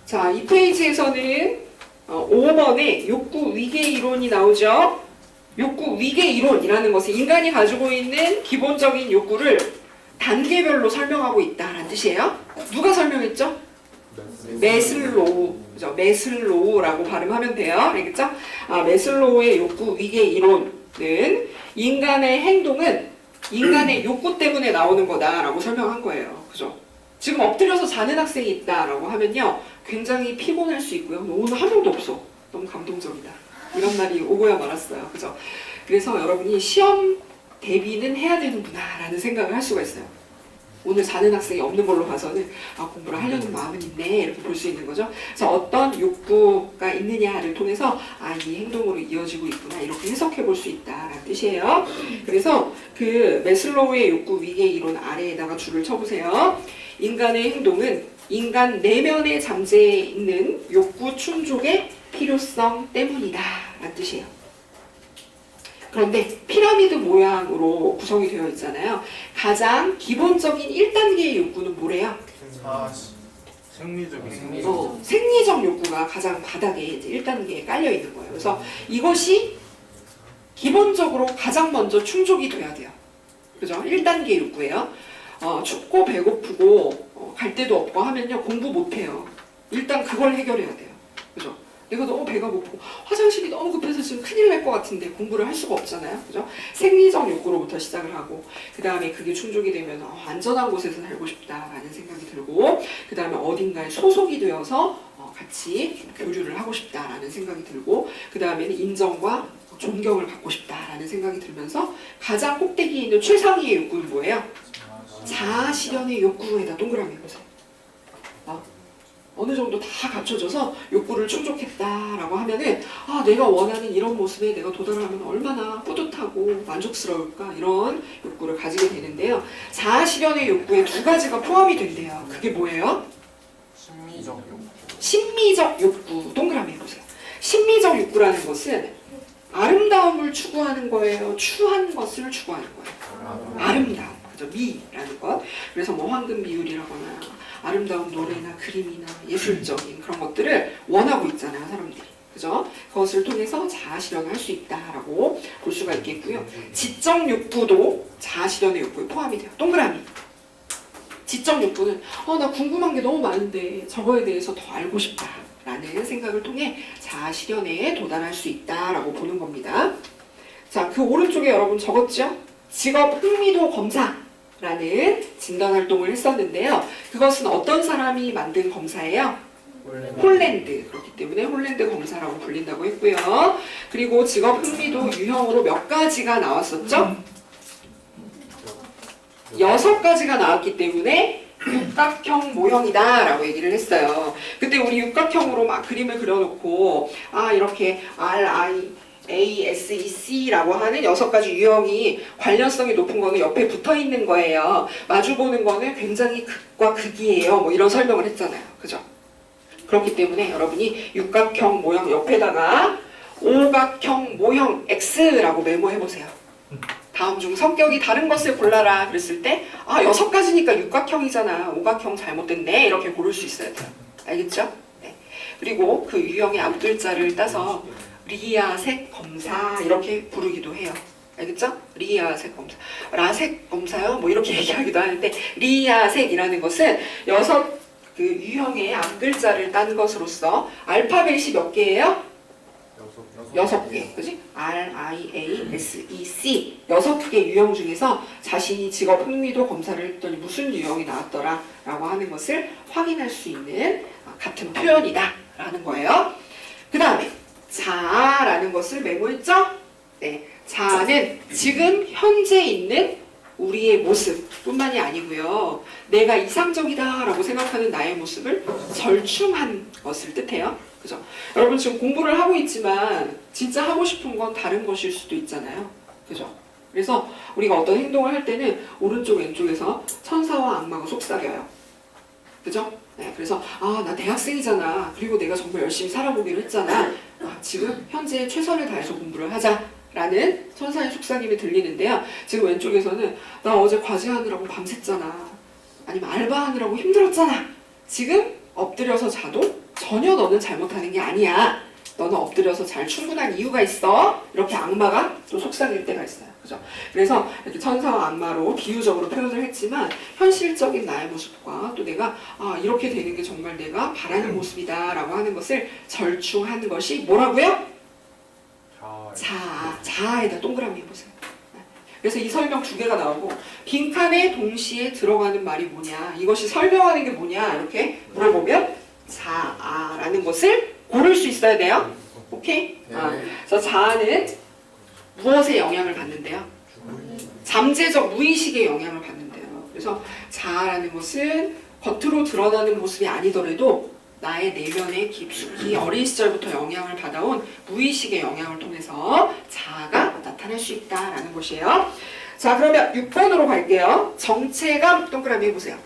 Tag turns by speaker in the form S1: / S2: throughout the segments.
S1: 자, 이 페이지에서는 5번에 욕구 위계 이론이 나오죠. 욕구 위계 이론이라는 것은 인간이 가지고 있는 기본적인 욕구를 단계별로 설명하고 있다라는 뜻이에요. 누가 설명했죠? 메슬로우. 그죠? 메슬로우라고 발음하면 돼요. 알겠죠? 메슬로우의 욕구 위계 이론은 인간의 행동은 인간의 욕구 때문에 나오는 거다라고 설명한 거예요. 그죠? 지금 엎드려서 자는 학생이 있다라고 하면요, 굉장히 피곤할 수 있고요. 오늘 한 명도 없어. 너무 감동적이다. 이런 날이 오고야 말았어요. 그죠? 그래서 여러분이 시험 대비는 해야 되는구나 라는 생각을 할 수가 있어요. 오늘 자는 학생이 없는 걸로 봐서는 공부를 하려는 마음은 있네 이렇게 볼 수 있는 거죠. 그래서 어떤 욕구가 있느냐를 통해서 이 행동으로 이어지고 있구나 이렇게 해석해 볼 수 있다라는 뜻이에요. 그래서 그 메슬로우의 욕구 위계 이론 아래에다가 줄을 쳐보세요. 인간의 행동은 인간 내면에 잠재해 있는 욕구 충족의 필요성 때문이다 라는 뜻이에요. 그런데 피라미드 모양으로 구성이 되어 있잖아요. 가장 기본적인 1단계의 욕구는 뭐래요? 생리적 욕구가 가장 바닥에 이제 1단계에 깔려 있는 거예요. 그래서 이것이 기본적으로 가장 먼저 충족이 돼야 돼요. 그죠? 1단계 욕구예요. 춥고 배고프고 갈 데도 없고 하면요 공부 못해요. 일단 그걸 해결해야 돼요. 그죠? 내가 너무 배가 고프고 화장실이 너무 급해서 지금 큰일 날 것 같은데 공부를 할 수가 없잖아요. 그죠? 생리적 욕구로부터 시작을 하고 그 다음에 그게 충족이 되면 안전한 곳에서 살고 싶다라는 생각이 들고 그 다음에 어딘가에 소속이 되어서 같이 교류를 하고 싶다라는 생각이 들고 그 다음에는 인정과 존경을 받고 싶다라는 생각이 들면서 가장 꼭대기에 있는 최상위의 욕구는 뭐예요? 자아 실현의 욕구에다 동그라미 해보세요. 어느 정도 다 갖춰져서 욕구를 충족했다라고 하면은 내가 원하는 이런 모습에 내가 도달하면 얼마나 뿌듯하고 만족스러울까 이런 욕구를 가지게 되는데요. 자아 실현의 욕구에 두 가지가 포함이 된대요. 그게 뭐예요?
S2: 심미적 욕구.
S1: 심미적 욕구 동그라미 해보세요. 심미적 욕구라는 것은 아름다움을 추구하는 거예요? 추한 것을 추구하는 거예요? 아름다움. 그죠? 미라는 것. 그래서 뭐 황금 비율이라거나 아름다운 노래나 그림이나 예술적인 그런 것들을 원하고 있잖아요, 사람들이. 그죠? 그것을 통해서 자아 실현을 할 수 있다라고 볼 수가 있겠고요. 지적 욕구도 자아 실현의 욕구에 포함이 돼요. 동그라미. 지적 욕구는 나 궁금한 게 너무 많은데 저거에 대해서 더 알고 싶다라는 생각을 통해 자아 실현에 도달할 수 있다라고 보는 겁니다. 자, 그 오른쪽에 여러분 적었죠? 직업 흥미도 검사. 라는 진단활동을 했었는데요. 그것은 어떤 사람이 만든 검사예요? 홀랜드. 그렇기 때문에 홀랜드 검사라고 불린다고 했고요. 그리고 직업 흥미도 유형으로 몇 가지가 나왔었죠? 6가지가 나왔기 때문에 육각형 모형이다 라고 얘기를 했어요. 그때 우리 육각형으로 막 그림을 그려놓고 이렇게 RIASEC라고 하는 6가지 유형이 관련성이 높은 거는 옆에 붙어 있는 거예요. 마주보는 거는 굉장히 극과 극이에요. 뭐 이런 설명을 했잖아요. 그죠? 그렇기 때문에 여러분이 육각형 모형 옆에다가 오각형 모형 X라고 메모해보세요. 다음 중 성격이 다른 것을 골라라 그랬을 때 6가지니까 육각형이잖아. 오각형 잘못됐네. 이렇게 고를 수 있어야 돼요. 알겠죠? 네. 그리고 그 유형의 앞글자를 따서 리아색 검사 이렇게 부르기도 해요. 알겠죠? 리아색 검사. 라색 검사요? 뭐 이렇게 얘기하기도 하는데 리아색이라는 것은 6 그 유형의 앞글자를 딴 것으로서 알파벳이 몇 개예요? 6개. 그지? RIASEC 6개 유형 중에서 자신이 직업 흥미도 검사를 했더니 무슨 유형이 나왔더라 라고 하는 것을 확인할 수 있는 같은 표현이다 라는 거예요. 그 다음에 자아라는 것을 메모했죠? 네, 자아는 지금 현재 있는 우리의 모습뿐만이 아니고요. 내가 이상적이다 라고 생각하는 나의 모습을 절충한 것을 뜻해요. 그죠? 여러분 지금 공부를 하고 있지만 진짜 하고 싶은 건 다른 것일 수도 있잖아요. 그죠? 그래서 우리가 어떤 행동을 할 때는 오른쪽 왼쪽에서 천사와 악마가 속삭여요. 그죠? 네, 그래서 나 대학생이잖아. 그리고 내가 정말 열심히 살아보기로 했잖아. 지금 현재 최선을 다해서 공부를 하자. 라는 천사의 속삭임이 들리는데요. 지금 왼쪽에서는 나 어제 과제하느라고 밤샜잖아. 아니면 알바하느라고 힘들었잖아. 지금 엎드려서 자도 전혀 너는 잘못하는 게 아니야. 너는 엎드려서 잘 충분한 이유가 있어. 이렇게 악마가 또 속삭일 때가 있어요. 그죠? 그래서 이렇게 천사와 악마로 비유적으로 표현을 했지만 현실적인 나의 모습과 또 내가 이렇게 되는 게 정말 내가 바라는 모습이다라고 하는 것을 절충한 것이 뭐라고요? 자아에다 동그라미 해보세요. 그래서 이 설명 두 개가 나오고 빈칸에 동시에 들어가는 말이 뭐냐, 이것이 설명하는 게 뭐냐 이렇게 물어보면 자아라는 것을 고를 수 있어야 돼요. 오케이? 그래서 자아는 무엇에 영향을 받는데요? 잠재적 무의식의 영향을 받는데요. 그래서 자아라는 것은 겉으로 드러나는 모습이 아니더라도 나의 내면에 깊숙이 어린 시절부터 영향을 받아온 무의식의 영향을 통해서 자아가 나타날 수 있다라는 것이에요. 자, 그러면 6번으로 갈게요. 정체감 동그라미 해보세요.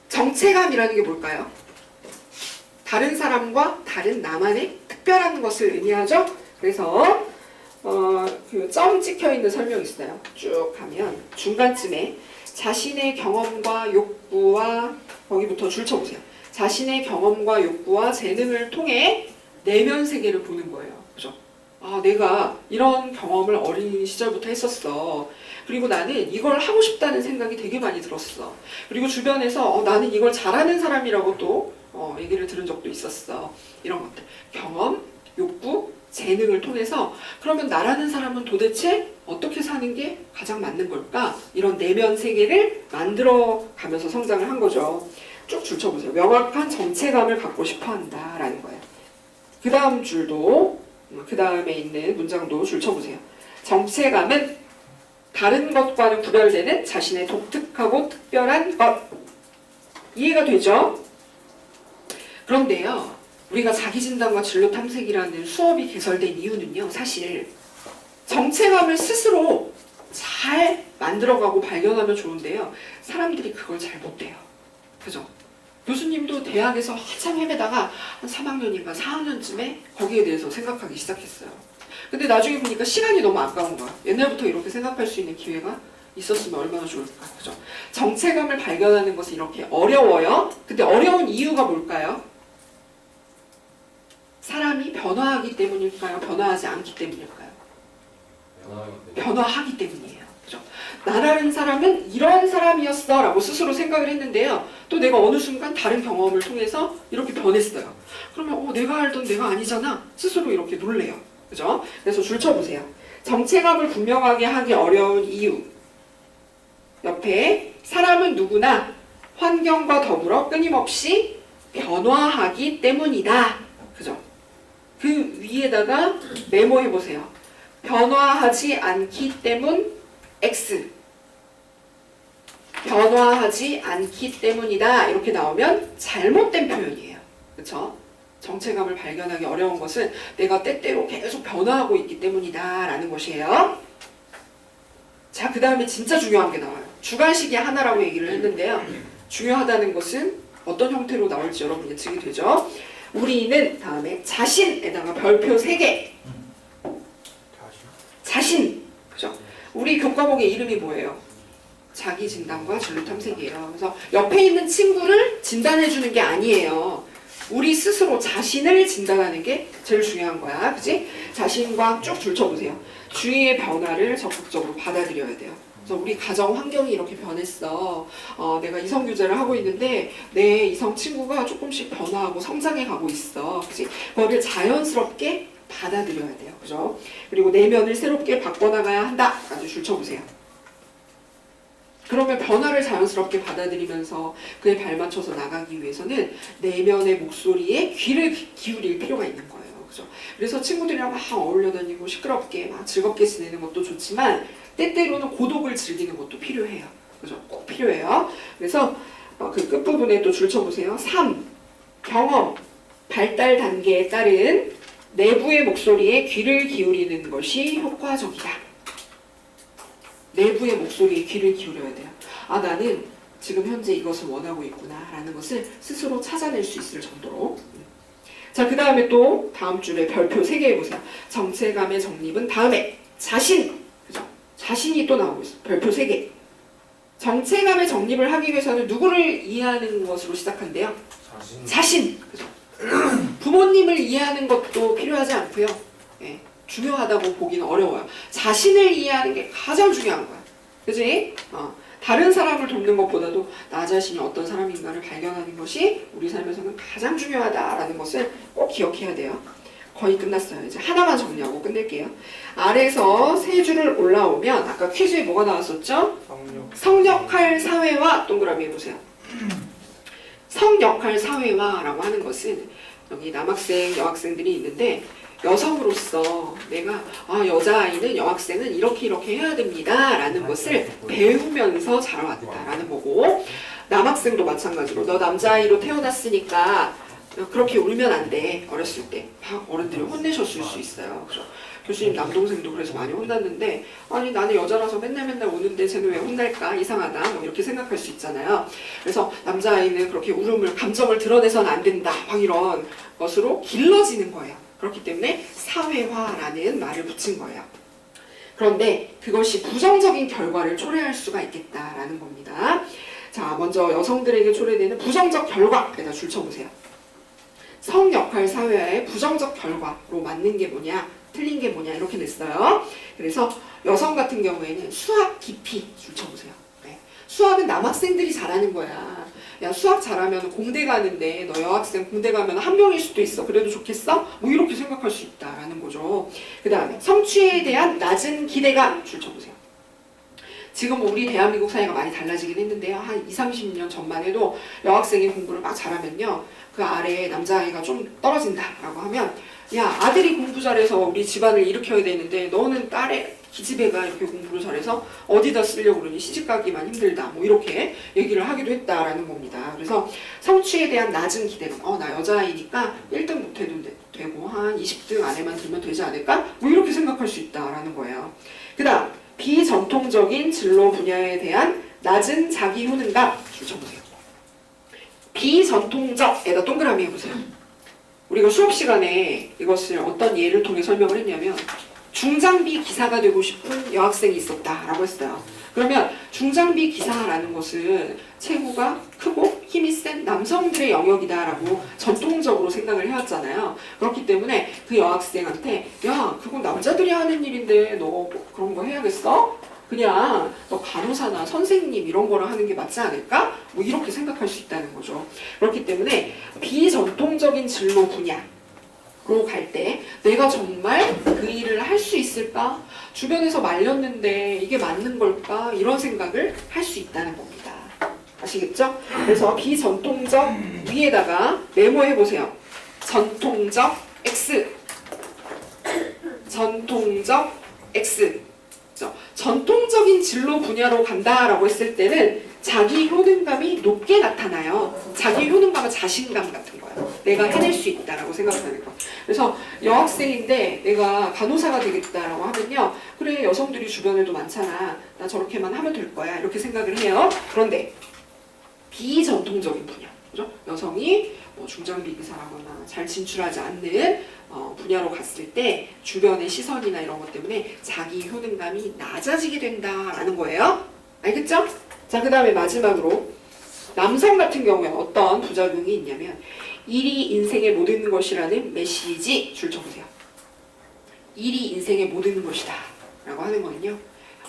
S1: 정체감이라는 게 뭘까요? 다른 사람과 다른 나만의 특별한 것을 의미하죠. 그래서 그 점 찍혀 있는 설명이 있어요. 쭉 가면 중간쯤에 자신의 경험과 욕구와 거기부터 줄 쳐보세요. 자신의 경험과 욕구와 재능을 통해 내면 세계를 보는 거예요. 그죠? 내가 이런 경험을 어린 시절부터 했었어. 그리고 나는 이걸 하고 싶다는 생각이 되게 많이 들었어. 그리고 주변에서 나는 이걸 잘하는 사람이라고 또 얘기를 들은 적도 있었어. 이런 것들. 경험, 욕구, 재능을 통해서 그러면 나라는 사람은 도대체 어떻게 사는 게 가장 맞는 걸까? 이런 내면 세계를 만들어 가면서 성장을 한 거죠. 쭉 줄쳐보세요. 명확한 정체감을 갖고 싶어 한다라는 거예요. 그 다음 줄도, 그 다음에 있는 문장도 줄쳐보세요. 정체감은 다른 것과는 구별되는 자신의 독특하고 특별한 것. 이해가 되죠? 그런데요, 우리가 자기진단과 진로탐색이라는 수업이 개설된 이유는요, 사실 정체감을 스스로 잘 만들어가고 발견하면 좋은데요, 사람들이 그걸 잘 못해요. 그죠? 교수님도 대학에서 한참 헤매다가 한 3학년인가 4학년쯤에 거기에 대해서 생각하기 시작했어요. 근데 나중에 보니까 시간이 너무 아까운 거야. 옛날부터 이렇게 생각할 수 있는 기회가 있었으면 얼마나 좋을까. 그죠? 정체감을 발견하는 것은 이렇게 어려워요. 근데 어려운 이유가 뭘까요? 사람이 변화하기 때문일까요? 변화하지 않기 때문일까요? 변화하기 때문이에요. 그죠? 나라는 사람은 이런 사람이었어 라고 스스로 생각을 했는데요, 또 내가 어느 순간 다른 경험을 통해서 이렇게 변했어요. 그러면 내가 알던 내가 아니잖아. 스스로 이렇게 놀래요. 그죠? 그래서 줄쳐보세요. 정체감을 분명하게 하기 어려운 이유. 옆에 사람은 누구나 환경과 더불어 끊임없이 변화하기 때문이다. 그죠? 그 위에다가 메모해보세요. 변화하지 않기 때문 X. 변화하지 않기 때문이다. 이렇게 나오면 잘못된 표현이에요. 그쵸? 정체감을 발견하기 어려운 것은 내가 때때로 계속 변화하고 있기 때문이다 라는 것이에요. 자, 그 다음에 진짜 중요한 게 나와요. 주관식이 하나라고 얘기를 했는데요, 중요하다는 것은 어떤 형태로 나올지 여러분 예측이 되죠? 우리는 다음에 자신에다가 별표 3개. 자신. 그죠? 우리 교과목의 이름이 뭐예요? 자기 진단과 진로 탐색이에요. 그래서 옆에 있는 친구를 진단해주는 게 아니에요. 우리 스스로 자신을 진단하는 게 제일 중요한 거야. 그치? 자신과 쭉 줄쳐보세요. 주위의 변화를 적극적으로 받아들여야 돼요. 그래서 우리 가정 환경이 이렇게 변했어. 내가 이성 교제를 하고 있는데 내 이성 친구가 조금씩 변화하고 성장해 가고 있어. 그치? 그거를 자연스럽게 받아들여야 돼요. 그죠? 그리고 내면을 새롭게 바꿔나가야 한다. 아주 줄쳐보세요. 그러면 변화를 자연스럽게 받아들이면서 그에 발맞춰서 나가기 위해서는 내면의 목소리에 귀를 기울일 필요가 있는 거예요. 그죠? 그래서 친구들이랑 막 어울려 다니고 시끄럽게 막 즐겁게 지내는 것도 좋지만 때때로는 고독을 즐기는 것도 필요해요. 그죠? 꼭 필요해요. 그래서 그 끝부분에 또 줄쳐보세요. 3. 경험, 발달 단계에 따른 내부의 목소리에 귀를 기울이는 것이 효과적이다. 내부의 목소리에 귀를 기울여야 돼요. 나는 지금 현재 이것을 원하고 있구나 라는 것을 스스로 찾아낼 수 있을 정도로. 자, 그 다음에 또 다음 줄에 별표 3개 해보세요. 정체감의 정립은 다음에 자신. 그죠? 자신이 또 나오고 있어요. 별표 3개. 정체감의 정립을 하기 위해서는 누구를 이해하는 것으로 시작한대요? 자신. 그죠? 부모님을 이해하는 것도 필요하지 않고요. 예, 중요하다고 보기는 어려워요. 자신을 이해하는 게 가장 중요한 거야. 그지? 다른 사람을 돕는 것보다도 나 자신이 어떤 사람인가를 발견하는 것이 우리 삶에서는 가장 중요하다라는 것을 꼭 기억해야 돼요. 거의 끝났어요. 이제 하나만 정리하고 끝낼게요. 아래에서 세 줄을 올라오면 아까 퀴즈에 뭐가 나왔었죠? 성역할 사회화 동그라미 해보세요. 성역할 사회화라고 하는 것은 여기 남학생, 여학생들이 있는데 여성으로서 내가 여자아이는 여학생은 이렇게 해야 됩니다 라는 것을 배우면서 자라왔다라는 거고, 남학생도 마찬가지로 너 남자아이로 태어났으니까 그렇게 울면 안 돼. 어렸을 때 막 어른들이 혼내셨을 수 있어요. 그래서 교수님 남동생도 그래서 많이 혼났는데, 아니 나는 여자라서 맨날 우는데 쟤는 왜 혼날까? 이상하다. 뭐 이렇게 생각할 수 있잖아요. 그래서 남자아이는 그렇게 울음을, 감정을 드러내서는 안 된다. 막 이런 것으로 길러지는 거예요. 그렇기 때문에 사회화라는 말을 붙인 거예요. 그런데 그것이 부정적인 결과를 초래할 수가 있겠다라는 겁니다. 자, 먼저 여성들에게 초래되는 부정적 결과에다 줄 쳐보세요. 성역할 사회화의 부정적 결과로 맞는 게 뭐냐, 틀린 게 뭐냐 이렇게 냈어요. 그래서 여성 같은 경우에는 수학 깊이 줄 쳐보세요. 네. 수학은 남학생들이 잘하는 거야. 야, 수학 잘하면 공대 가는데 너 여학생 공대 가면 한 명일 수도 있어. 그래도 좋겠어? 뭐 이렇게 생각할 수 있다라는 거죠. 그 다음에 성취에 대한 낮은 기대감 줄 쳐보세요. 지금 우리 대한민국 사회가 많이 달라지긴 했는데요. 한 20, 30년 전만 해도 여학생이 공부를 막 잘하면요, 그 아래에 남자아이가 좀 떨어진다라고 하면, 야, 아들이 공부 잘해서 우리 집안을 일으켜야 되는데 너는 딸의 기집애가 이렇게 공부를 잘해서 어디다 쓰려고 그러니, 시집가기만 힘들다, 뭐 이렇게 얘기를 하기도 했다라는 겁니다. 그래서 성취에 대한 낮은 기대감, 나 여자아이니까 1등 못해도 되고 한 20등 안에만 들면 되지 않을까? 뭐 이렇게 생각할 수 있다라는 거예요. 그 다음 비전통적인 진로 분야에 대한 낮은 자기 효능감 줄 쳐보세요. 비전통적에다 동그라미 해보세요. 우리가 수업 시간에 이것을 어떤 예를 통해 설명을 했냐면, 중장비 기사가 되고 싶은 여학생이 있었다라고 했어요. 그러면 중장비 기사라는 것은 체구가 크고 힘이 센 남성들의 영역이다라고 전통적으로 생각을 해왔잖아요. 그렇기 때문에 그 여학생한테, 야, 그건 남자들이 하는 일인데 너 뭐 그런 거 해야겠어? 그냥 너 간호사나 선생님 이런 거를 하는 게 맞지 않을까? 뭐 이렇게 생각할 수 있다는 거죠. 그렇기 때문에 비전통적인 진로 분야로 갈 때 내가 정말 그 일을 할 수 있을까? 주변에서 말렸는데 이게 맞는 걸까? 이런 생각을 할 수 있다는 겁니다. 아시겠죠? 그래서 비전통적 위에다가 메모해보세요. 전통적 X. 전통적 X. 전통적인 진로 분야로 간다라고 했을 때는 자기 효능감이 높게 나타나요. 자기 효능감은 자신감 같은 거예요. 내가 해낼 수 있다라고 생각하는 거. 그래서 여학생인데 내가 간호사가 되겠다라고 하면요, 그래, 여성들이 주변에도 많잖아. 나 저렇게만 하면 될 거야. 이렇게 생각을 해요. 그런데 비전통적인 분야, 그죠? 여성이 뭐 중장비 기사라거나 잘 진출하지 않는 분야로 갔을 때 주변의 시선이나 이런 것 때문에 자기 효능감이 낮아지게 된다라는 거예요. 알겠죠? 자, 그 다음에 마지막으로 남성 같은 경우에 어떤 부작용이 있냐면, 일이 인생의 모든 것이라는 메시지 줄 쳐보세요. 일이 인생의 모든 것이다 라고 하는 거는요,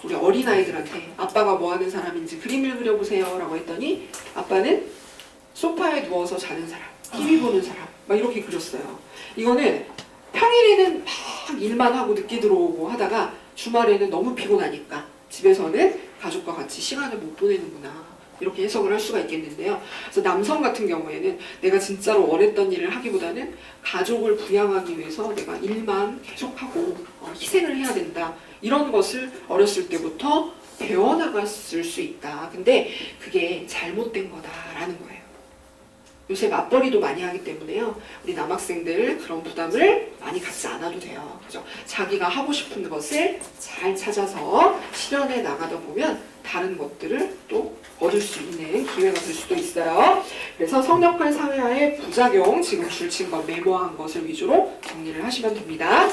S1: 우리 어린아이들한테 아빠가 뭐 하는 사람인지 그림을 그려보세요 라고 했더니 아빠는 소파에 누워서 자는 사람, TV 보는 사람, 막 이렇게 그렸어요. 이거는 평일에는 막 일만 하고 늦게 들어오고 하다가 주말에는 너무 피곤하니까 집에서는 가족과 같이 시간을 못 보내는구나, 이렇게 해석을 할 수가 있겠는데요. 그래서 남성 같은 경우에는 내가 진짜로 원했던 일을 하기보다는 가족을 부양하기 위해서 내가 일만 계속하고 희생을 해야 된다, 이런 것을 어렸을 때부터 배워나갔을 수 있다. 근데 그게 잘못된 거다라는 거예요. 요새 맞벌이도 많이 하기 때문에요, 우리 남학생들 그런 부담을 많이 갖지 않아도 돼요. 그죠? 자기가 하고 싶은 것을 잘 찾아서 실현해 나가다 보면 다른 것들을 또 얻을 수 있는 기회가 될 수도 있어요. 그래서 성역할 사회화의 부작용, 지금 줄친 것, 메모한 것을 위주로 정리를 하시면 됩니다.